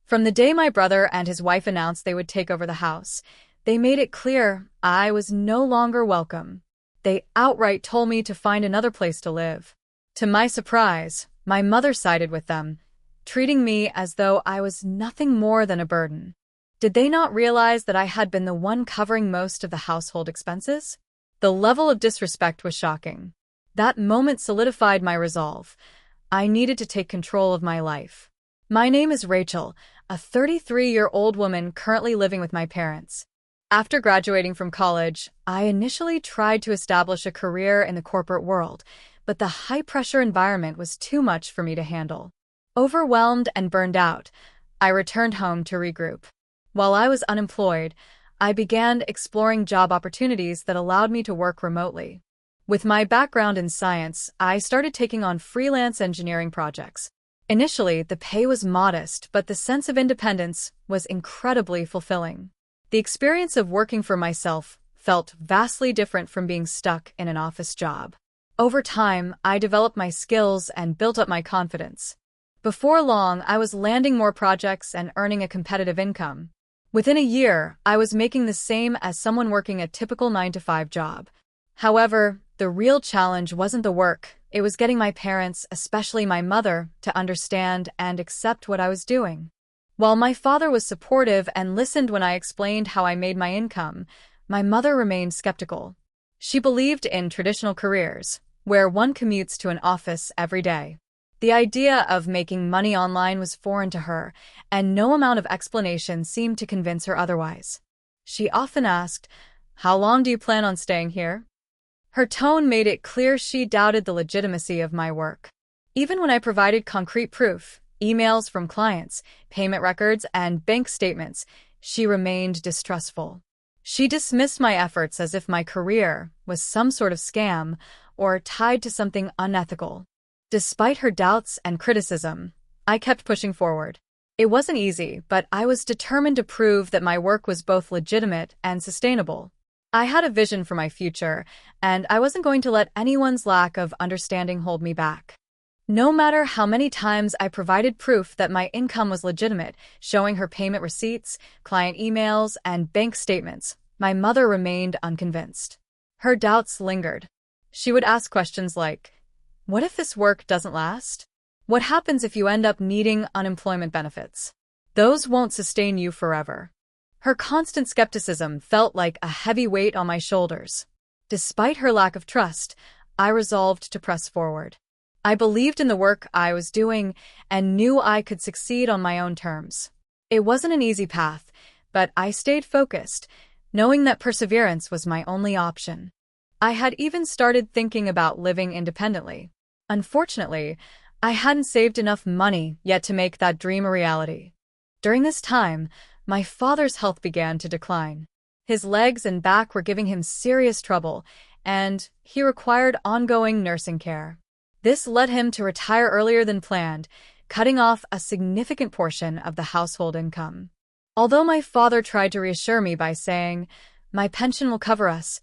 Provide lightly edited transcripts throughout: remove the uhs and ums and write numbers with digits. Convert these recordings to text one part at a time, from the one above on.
From the day my brother and his wife announced they would take over the house, they made it clear I was no longer welcome. They outright told me to find another place to live. To my surprise, my mother sided with them, treating me as though I was nothing more than a burden. Did they not realize that I had been the one covering most of the household expenses? The level of disrespect was shocking. That moment solidified my resolve. I needed to take control of my life. My name is Rachel, a 33-year-old woman currently living with my parents. After graduating from college, I initially tried to establish a career in the corporate world, but the high-pressure environment was too much for me to handle. Overwhelmed and burned out, I returned home to regroup. While I was unemployed, I began exploring job opportunities that allowed me to work remotely. With my background in science, I started taking on freelance engineering projects. Initially, the pay was modest, but the sense of independence was incredibly fulfilling. The experience of working for myself felt vastly different from being stuck in an office job. Over time, I developed my skills and built up my confidence. Before long, I was landing more projects and earning a competitive income. Within a year, I was making the same as someone working a typical 9-to-5 job. However, the real challenge wasn't the work, it was getting my parents, especially my mother, to understand and accept what I was doing. While my father was supportive and listened when I explained how I made my income, my mother remained skeptical. She believed in traditional careers, where one commutes to an office every day. The idea of making money online was foreign to her, and no amount of explanation seemed to convince her otherwise. She often asked, "How long do you plan on staying here?" Her tone made it clear she doubted the legitimacy of my work. Even when I provided concrete proof, emails from clients, payment records, and bank statements, she remained distrustful. She dismissed my efforts as if my career was some sort of scam or tied to something unethical. Despite her doubts and criticism, I kept pushing forward. It wasn't easy, but I was determined to prove that my work was both legitimate and sustainable. I had a vision for my future, and I wasn't going to let anyone's lack of understanding hold me back. No matter how many times I provided proof that my income was legitimate, showing her payment receipts, client emails, and bank statements, my mother remained unconvinced. Her doubts lingered. She would ask questions like, "What if this work doesn't last? What happens if you end up needing unemployment benefits? Those won't sustain you forever." Her constant skepticism felt like a heavy weight on my shoulders. Despite her lack of trust, I resolved to press forward. I believed in the work I was doing and knew I could succeed on my own terms. It wasn't an easy path, but I stayed focused, knowing that perseverance was my only option. I had even started thinking about living independently. Unfortunately, I hadn't saved enough money yet to make that dream a reality. During this time, my father's health began to decline. His legs and back were giving him serious trouble, and he required ongoing nursing care. This led him to retire earlier than planned, cutting off a significant portion of the household income. Although my father tried to reassure me by saying, "My pension will cover us,"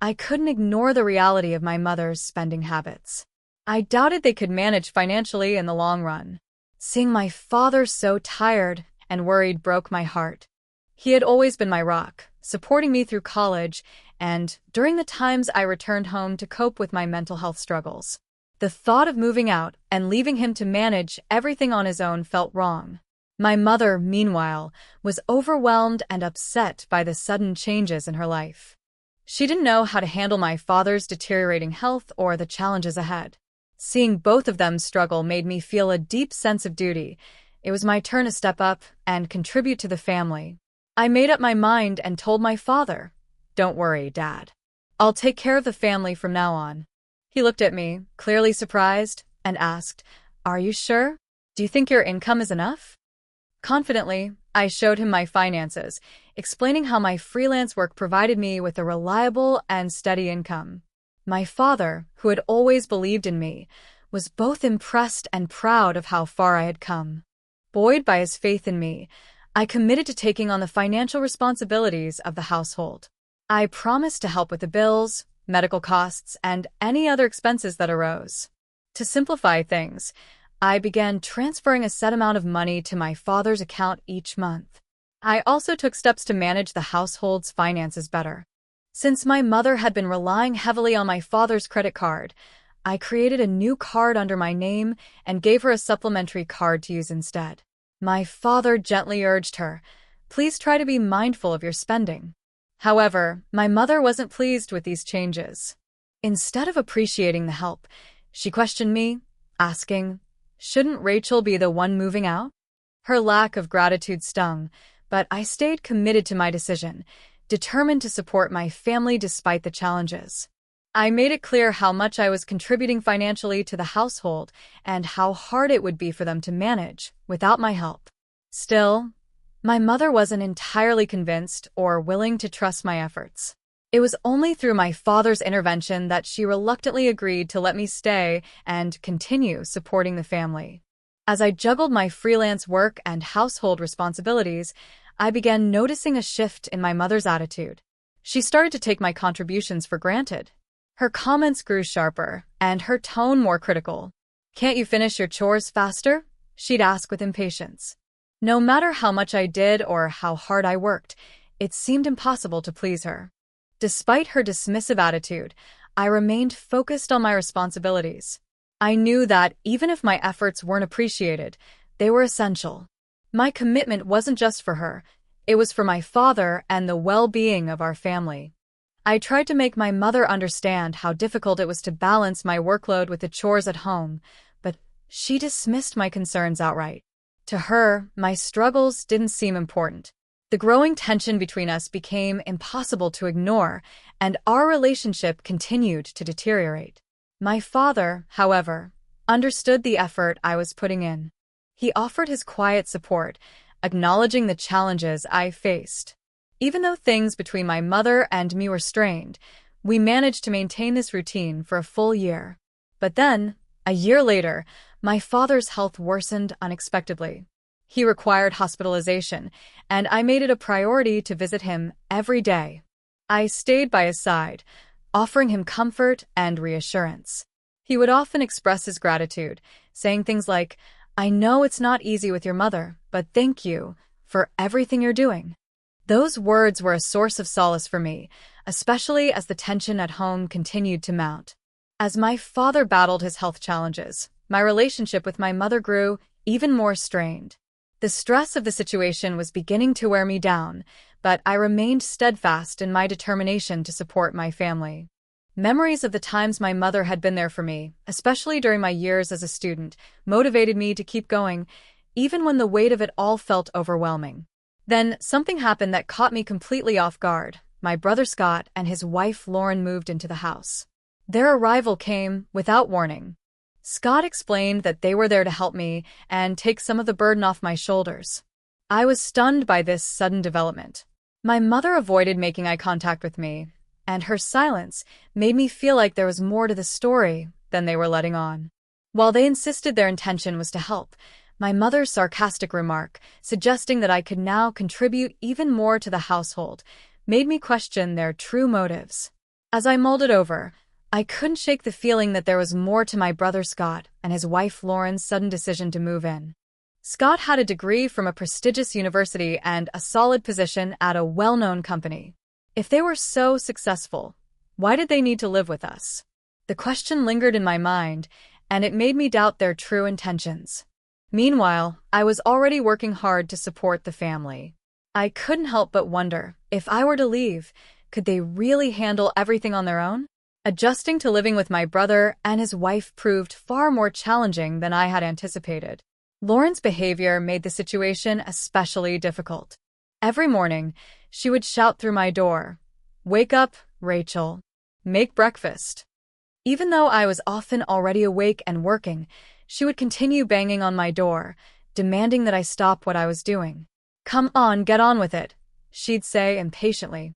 I couldn't ignore the reality of my mother's spending habits. I doubted they could manage financially in the long run. Seeing my father so tired and worried broke my heart. He had always been my rock, supporting me through college and during the times I returned home to cope with my mental health struggles. The thought of moving out and leaving him to manage everything on his own felt wrong. My mother, meanwhile, was overwhelmed and upset by the sudden changes in her life. She didn't know how to handle my father's deteriorating health or the challenges ahead. Seeing both of them struggle made me feel a deep sense of duty. It was my turn to step up and contribute to the family. I made up my mind and told my father, "Don't worry, Dad. I'll take care of the family from now on." He looked at me, clearly surprised, and asked, "Are you sure? Do you think your income is enough?" Confidently, I showed him my finances, explaining how my freelance work provided me with a reliable and steady income. My father, who had always believed in me, was both impressed and proud of how far I had come. Buoyed by his faith in me, I committed to taking on the financial responsibilities of the household. I promised to help with the bills, medical costs, and any other expenses that arose. To simplify things, I began transferring a set amount of money to my father's account each month. I also took steps to manage the household's finances better. Since my mother had been relying heavily on my father's credit card, I created a new card under my name and gave her a supplementary card to use instead. My father gently urged her, "Please try to be mindful of your spending." However, my mother wasn't pleased with these changes. Instead of appreciating the help, she questioned me, asking, "Shouldn't Rachel be the one moving out?" Her lack of gratitude stung, but I stayed committed to my decision, determined to support my family despite the challenges. I made it clear how much I was contributing financially to the household and how hard it would be for them to manage without my help. Still, my mother wasn't entirely convinced or willing to trust my efforts. It was only through my father's intervention that she reluctantly agreed to let me stay and continue supporting the family. As I juggled my freelance work and household responsibilities, I began noticing a shift in my mother's attitude. She started to take my contributions for granted. Her comments grew sharper, and her tone more critical. "Can't you finish your chores faster?" she'd ask with impatience. No matter how much I did or how hard I worked, it seemed impossible to please her. Despite her dismissive attitude, I remained focused on my responsibilities. I knew that even if my efforts weren't appreciated, they were essential. My commitment wasn't just for her, it was for my father and the well-being of our family. I tried to make my mother understand how difficult it was to balance my workload with the chores at home, but she dismissed my concerns outright. To her, my struggles didn't seem important. The growing tension between us became impossible to ignore, and our relationship continued to deteriorate. My father, however, understood the effort I was putting in. He offered his quiet support, acknowledging the challenges I faced. Even though things between my mother and me were strained, we managed to maintain this routine for a full year. But then, a year later, my father's health worsened unexpectedly. He required hospitalization, and I made it a priority to visit him every day. I stayed by his side, offering him comfort and reassurance. He would often express his gratitude, saying things like, "I know it's not easy with your mother, but thank you for everything you're doing." Those words were a source of solace for me, especially as the tension at home continued to mount. As my father battled his health challenges, my relationship with my mother grew even more strained. The stress of the situation was beginning to wear me down, but I remained steadfast in my determination to support my family. Memories of the times my mother had been there for me, especially during my years as a student, motivated me to keep going, even when the weight of it all felt overwhelming. Then something happened that caught me completely off guard. My brother Scott and his wife Lauren moved into the house. Their arrival came without warning. Scott explained that they were there to help me and take some of the burden off my shoulders. I was stunned by this sudden development. My mother avoided making eye contact with me, and her silence made me feel like there was more to the story than they were letting on. While they insisted their intention was to help, my mother's sarcastic remark, suggesting that I could now contribute even more to the household, made me question their true motives. As I mulled it over, I couldn't shake the feeling that there was more to my brother Scott and his wife Lauren's sudden decision to move in. Scott had a degree from a prestigious university and a solid position at a well-known company. If they were so successful, why did they need to live with us? The question lingered in my mind, and it made me doubt their true intentions. Meanwhile, I was already working hard to support the family. I couldn't help but wonder, if I were to leave, could they really handle everything on their own? Adjusting to living with my brother and his wife proved far more challenging than I had anticipated. Lauren's behavior made the situation especially difficult. Every morning, she would shout through my door, "Wake up, Rachel. Make breakfast." Even though I was often already awake and working, she would continue banging on my door, demanding that I stop what I was doing. "Come on, get on with it," she'd say impatiently.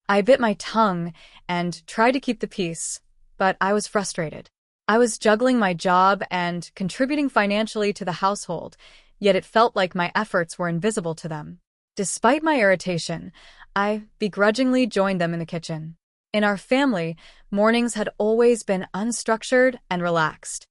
I bit my tongue and tried to keep the peace, but I was frustrated. I was juggling my job and contributing financially to the household, yet it felt like my efforts were invisible to them. Despite my irritation, I begrudgingly joined them in the kitchen. In our family, mornings had always been unstructured and relaxed.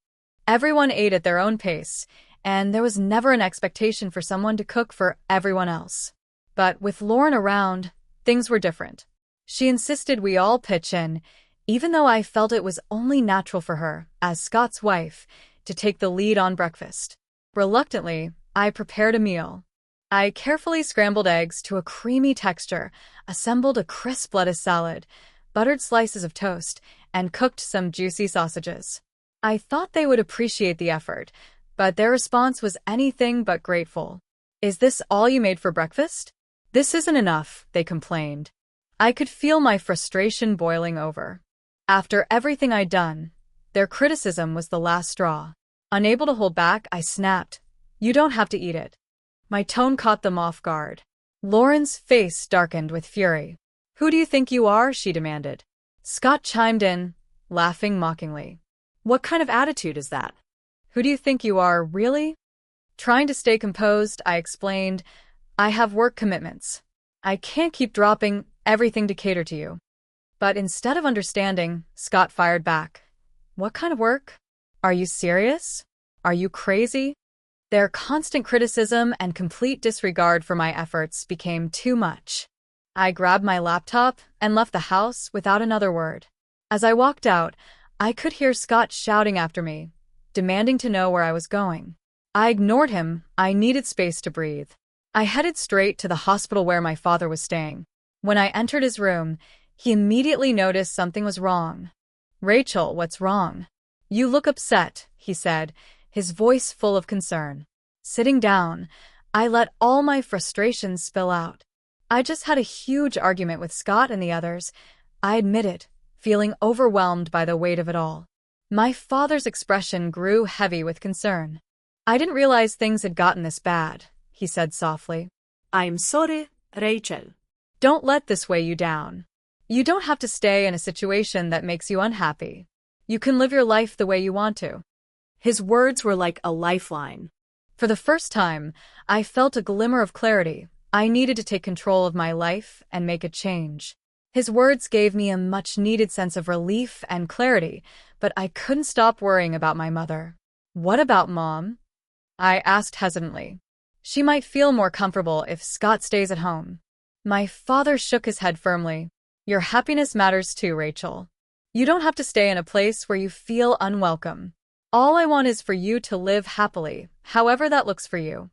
Everyone ate at their own pace, and there was never an expectation for someone to cook for everyone else. But with Lauren around, things were different. She insisted we all pitch in, even though I felt it was only natural for her, as Scott's wife, to take the lead on breakfast. Reluctantly, I prepared a meal. I carefully scrambled eggs to a creamy texture, assembled a crisp lettuce salad, buttered slices of toast, and cooked some juicy sausages. I thought they would appreciate the effort, but their response was anything but grateful. "Is this all you made for breakfast?" "This isn't enough," they complained. I could feel my frustration boiling over. After everything I'd done, their criticism was the last straw. Unable to hold back, I snapped, "You don't have to eat it." My tone caught them off guard. Lauren's face darkened with fury. "Who do you think you are?" she demanded. Scott chimed in, laughing mockingly. "What kind of attitude is that? Who do you think you are, really?" Trying to stay composed, I explained, "I have work commitments. I can't keep dropping everything to cater to you." But instead of understanding, Scott fired back. "What kind of work? Are you serious? Are you crazy?" Their constant criticism and complete disregard for my efforts became too much. I grabbed my laptop and left the house without another word. As I walked out, I could hear Scott shouting after me, demanding to know where I was going. I ignored him. I needed space to breathe. I headed straight to the hospital where my father was staying. When I entered his room, he immediately noticed something was wrong. "Rachel, what's wrong? You look upset," he said, his voice full of concern. Sitting down, I let all my frustrations spill out. I just had a huge argument with Scott and the others, I admitted, feeling overwhelmed by the weight of it all. My father's expression grew heavy with concern. "I didn't realize things had gotten this bad," he said softly. "I'm sorry, Rachel." "Don't let this weigh you down. You don't have to stay in a situation that makes you unhappy. You can live your life the way you want to." His words were like a lifeline. For the first time, I felt a glimmer of clarity. I needed to take control of my life and make a change. His words gave me a much-needed sense of relief and clarity, but I couldn't stop worrying about my mother. "What about Mom?" I asked hesitantly. "She might feel more comfortable if Scott stays at home." My father shook his head firmly. "Your happiness matters too, Rachel. You don't have to stay in a place where you feel unwelcome. All I want is for you to live happily, however that looks for you."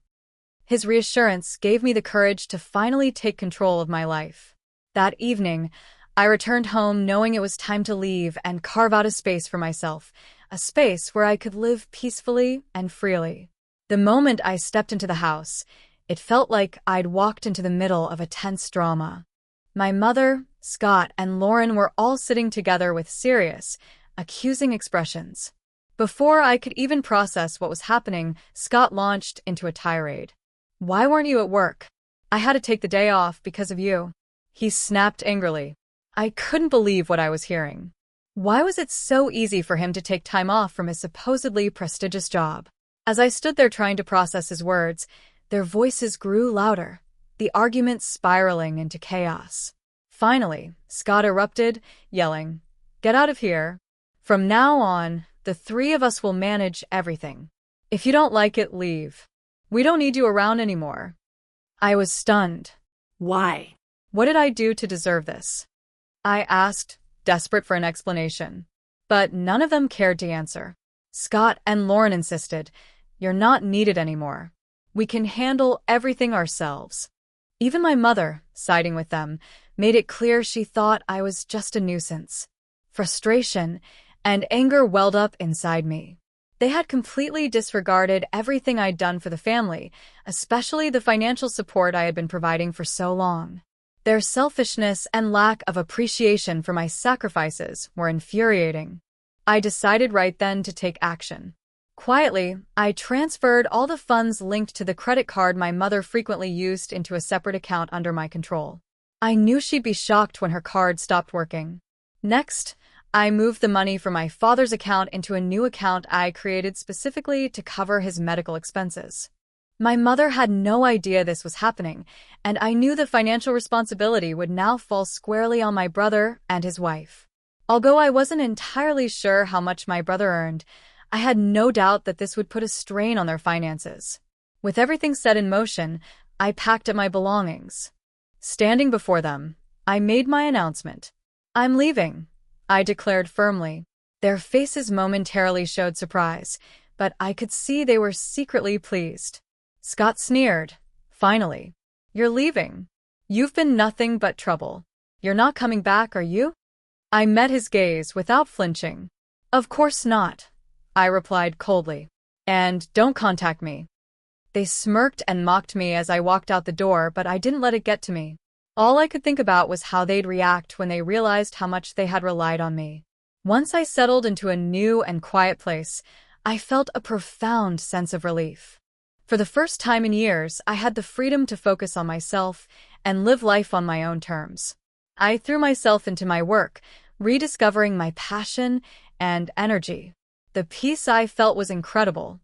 His reassurance gave me the courage to finally take control of my life. That evening, I returned home knowing it was time to leave and carve out a space for myself, a space where I could live peacefully and freely. The moment I stepped into the house, it felt like I'd walked into the middle of a tense drama. My mother, Scott, and Lauren were all sitting together with serious, accusing expressions. Before I could even process what was happening, Scott launched into a tirade. "Why weren't you at work? I had to take the day off because of you," he snapped angrily. I couldn't believe what I was hearing. Why was it so easy for him to take time off from his supposedly prestigious job? As I stood there trying to process his words, their voices grew louder, the argument spiraling into chaos. Finally, Scott erupted, yelling, "Get out of here. From now on, the three of us will manage everything. If you don't like it, leave. We don't need you around anymore." I was stunned. "Why? What did I do to deserve this?" I asked, desperate for an explanation. But none of them cared to answer. Scott and Lauren insisted, "You're not needed anymore. We can handle everything ourselves." Even my mother, siding with them, made it clear she thought I was just a nuisance. Frustration and anger welled up inside me. They had completely disregarded everything I'd done for the family, especially the financial support I had been providing for so long. Their selfishness and lack of appreciation for my sacrifices were infuriating. I decided right then to take action. Quietly, I transferred all the funds linked to the credit card my mother frequently used into a separate account under my control. I knew she'd be shocked when her card stopped working. Next, I moved the money from my father's account into a new account I created specifically to cover his medical expenses. My mother had no idea this was happening, and I knew the financial responsibility would now fall squarely on my brother and his wife. Although I wasn't entirely sure how much my brother earned, I had no doubt that this would put a strain on their finances. With everything set in motion, I packed up my belongings. Standing before them, I made my announcement. "I'm leaving," I declared firmly. Their faces momentarily showed surprise, but I could see they were secretly pleased. Scott sneered. "Finally. You're leaving. You've been nothing but trouble. You're not coming back, are you?" I met his gaze without flinching. "Of course not," I replied coldly. "And don't contact me." They smirked and mocked me as I walked out the door, but I didn't let it get to me. All I could think about was how they'd react when they realized how much they had relied on me. Once I settled into a new and quiet place, I felt a profound sense of relief. For the first time in years, I had the freedom to focus on myself and live life on my own terms. I threw myself into my work, rediscovering my passion and energy. The peace I felt was incredible.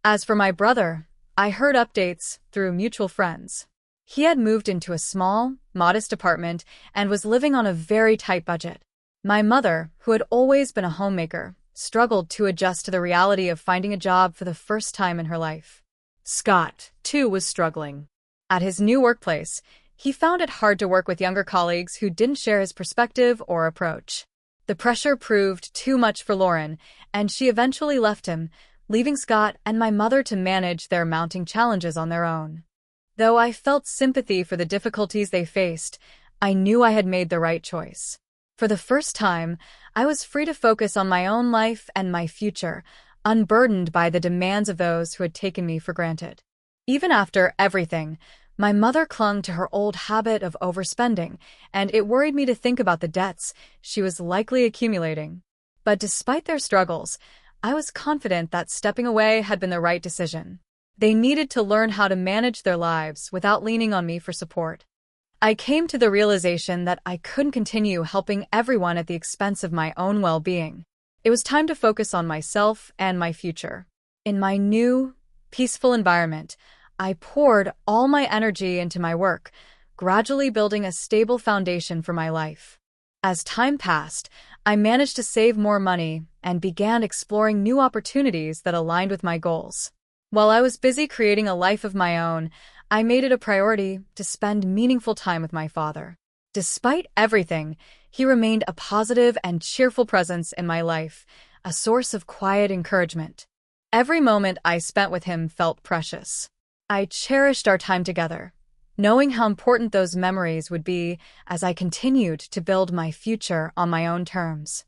As for my brother, I heard updates through mutual friends. He had moved into a small, modest apartment and was living on a very tight budget. My mother, who had always been a homemaker, struggled to adjust to the reality of finding a job for the first time in her life. Scott, too, was struggling. At his new workplace, he found it hard to work with younger colleagues who didn't share his perspective or approach. The pressure proved too much for Lauren, and she eventually left him, leaving Scott and my mother to manage their mounting challenges on their own. Though I felt sympathy for the difficulties they faced, I knew I had made the right choice. For the first time, I was free to focus on my own life and my future, unburdened by the demands of those who had taken me for granted. Even after everything, my mother clung to her old habit of overspending, and it worried me to think about the debts she was likely accumulating. But despite their struggles, I was confident that stepping away had been the right decision. They needed to learn how to manage their lives without leaning on me for support. I came to the realization that I couldn't continue helping everyone at the expense of my own well-being. It was time to focus on myself and my future. In my new, peaceful environment, I poured all my energy into my work, gradually building a stable foundation for my life. As time passed, I managed to save more money and began exploring new opportunities that aligned with my goals. While I was busy creating a life of my own, I made it a priority to spend meaningful time with my father. Despite everything, he remained a positive and cheerful presence in my life, a source of quiet encouragement. Every moment I spent with him felt precious. I cherished our time together, knowing how important those memories would be as I continued to build my future on my own terms.